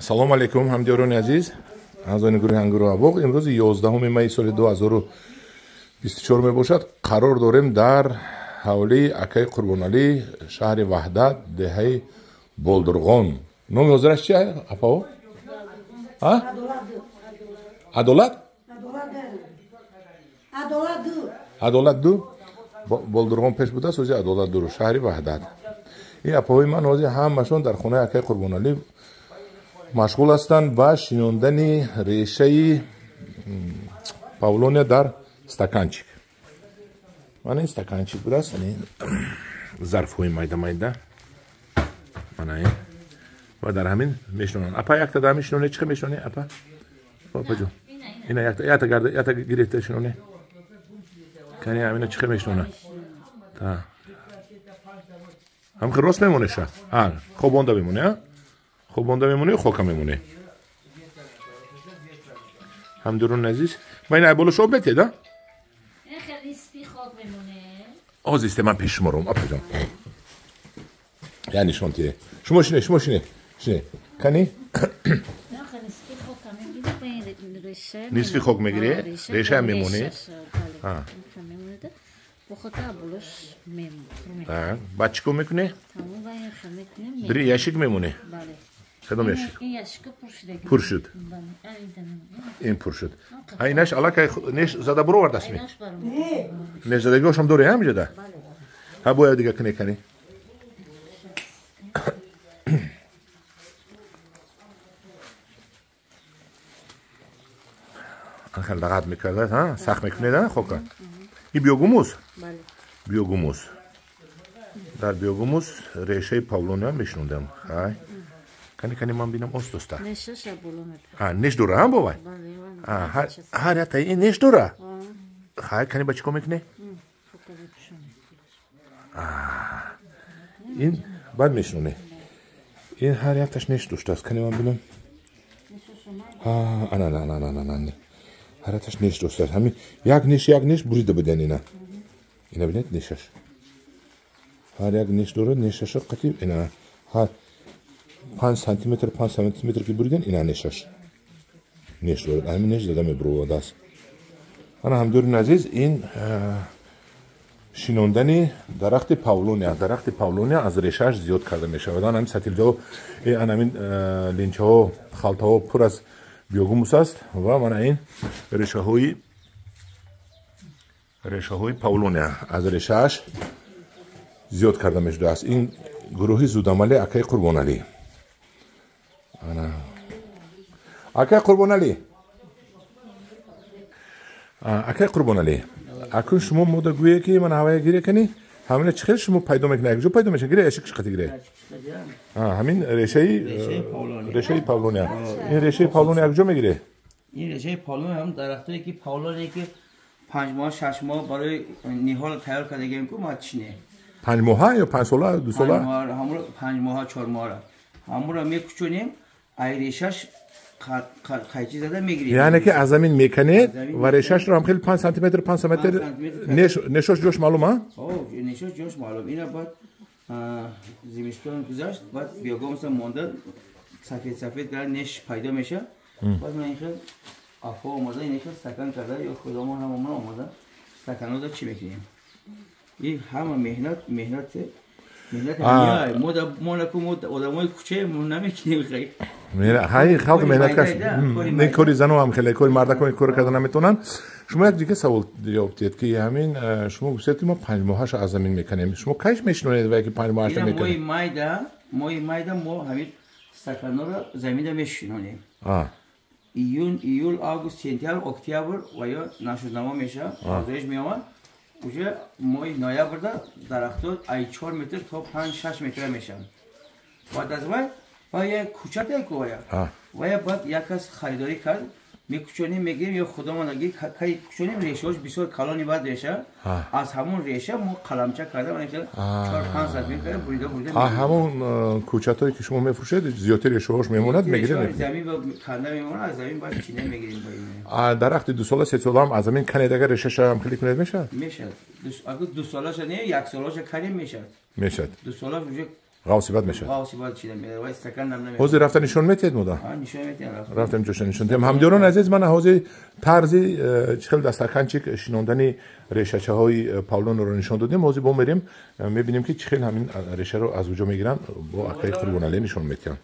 салом алейкум ҳамдиёрони азиз аъзои гурӯҳи ангуру абоғ имрӯзи 11 майи соли 2024 мебошад. Қарор дорем дар ҳавлии акаи Қурбоналӣ, шаҳри Ваҳдат, деҳаи Болдурғон. Номи ҳозираш чи апао? Адолат? Адолат ду? Болдурғон пеш будааст, ҳозир Адолат ду шаҳри Ваҳдат. ин апаҳои ман ҳозир ҳамашон дар хонаи акаи Қурбоналӣ машғул ҳастанд ба шинондани решаи павлония дар стаканчик. Мана ин стаканчик будааст, зарфҳои майда-майда. Мана ин ва дар ҳамин мешинонанд. Апа якта дар ҳамин шиноне чӣ мешинонӣ? Апа? Апаҷон. Ина якта гарда, якта гирифта шиноне. Кани ҳамина чӣ мешинонанд? Та. ҳамхи рост мемоне ша? Хобонда мемоне, а? Хобонда мемоне ё хока мемоне? ҳамдурон азиз. Ма ин айболаш об метед, а? ҳозисте ман пеши шумо ром, апаҷон. Я нишон тие. Шумо шине. Кани? Нисфи хок мегире? Реша мемоне? баъд чӣ кор мекунӣ? бири яшик мемонӣ? кадом яшик? пур шуд. ин пур шуд. Инаш аллакай неш зада буровардаст ми? Неш задагиҳошам дорӣ ҳамиҷода? ҳа бояд дига кune кани. анхел дағат мекардад, сахт мекунед хока? ин биёгумус? биёгумус. дар биёгумус решаи павлония мешундам. хай. Кани ман бинам ост доста. Неш дора ҳам бовай? ҳар якта ин неш дора? хай, кани ба чӣ кор мекунӣ? ин баъд мешунонӣ. ин ҳар якташ неш доштааст. кани ман бинам. не. ҳар якташ неш доштааст. ҳамин як неш бурида буден ина. ина бинед нешаш. ҳар як неш дорад, нешаша қатиб ина. ҳар 5 сантиметр ки буриден ина нешаш. неш дорад. ҳамин неш дада мебуровадааст. ана ҳамдурин азиз, ин шинондани дарахти павлония аз решааш зиёд карда мешавад. ҳамин сатилҷаҳо, ҳамин линчаҳо, халтаҳо пур аз биёгумус аст ва мана ин решаҳои павлония аз решааш зиёд карда мешудааст. ин гурӯҳи зудамали акаи Қурбоналӣ. акаи Қурбоналӣ. акун шумо мода гӯе ки ман ҳавая гире кани ҳамина чӣ хел шумо пайдо мекунед? якҷо пайдо мешавад? гире яшик шиқати гире? ҳамин решаи павлония. ин решаи павлония якҷо мегире? ин решаи павлония ҳам дарахтое ки павлоnie ки 5 моҳ 6 моҳ барои ниҳол тайёр кардагием ку матшине. 5 моҳа ё 5 сола 2 сола? ҳамро 5 моҳа 4 моҳра. ҳамро мекучонем, ай решаш қайчи зада мегирем. яъне ки аз замин меканед ва решашро ҳам хел 5 сантиметр нешош ҷош маълум, а? нешош ҷош маълум. ина баъд зимистон гузашт, баъд биёгомса монда, сафед гар неш пайдо меша. баъд ман ин хел афо омода, ин хел стакан карда ё худомон ҳамон омода стаканода чӣ мекунем? ин ҳама меҳнате. одамои кӯчаи намекунем. ҳай халқ меҳнаткаш. ин кори зану ҳам хеле кори мардакони кор карда наметавонанд. шумо як дига савол ёфтед ки ҳамин шумо гуфтед ки мо 5 моҳаша аз замин меканем. шумо кайш мешинонед ва ки 5 моҳаша меканем? моҳи майда мо ҳамин стаканора заминда мешинонем. июл август сентябр октябр ва ё нашуднамо меша, озоиш меомад. уже моҳи ноябрда дарахтҳо ай 4 метр то 5-6 метр мешаванд. баъд аз вай як кӯчате ку вая баъд як кас харидорӣ кард, мекучонем, мегирем ё худомон аги кай кучонем, решаҳош бисёр калони баъд реша. аз ҳамон реша мо қаламча карда 4-5 сантиметр бурида ҳамон кӯчатое ки шумо мефурӯшед зиёдтар решаҳош мемонад, мегирем. замин канда мемонад, аз замин баъд чине мегирем. дарахти 2 сола 3 сола ҳам аз замин канед, агар решаша ҳам хеле кунед мешавад? мешавад. агар 2 солаша не 1 солаша канем мешавад. 2 сола уже غاوسی باد میشه غاوسی باد چیدم میره و استکان نمیشه حوزه رفتن نشون میتید مودا نشون میتیم رفتم جوش نشون دیم همدیران عزیز من حوزه طرزی چخل دستکانچیک شنوندنی ریشه های پاولون رو نشون دادیم حوزه بوم بریم میبینیم که چخل همین ریشه رو از اونجا میگیرن با اکای قربوناله نشون میتیم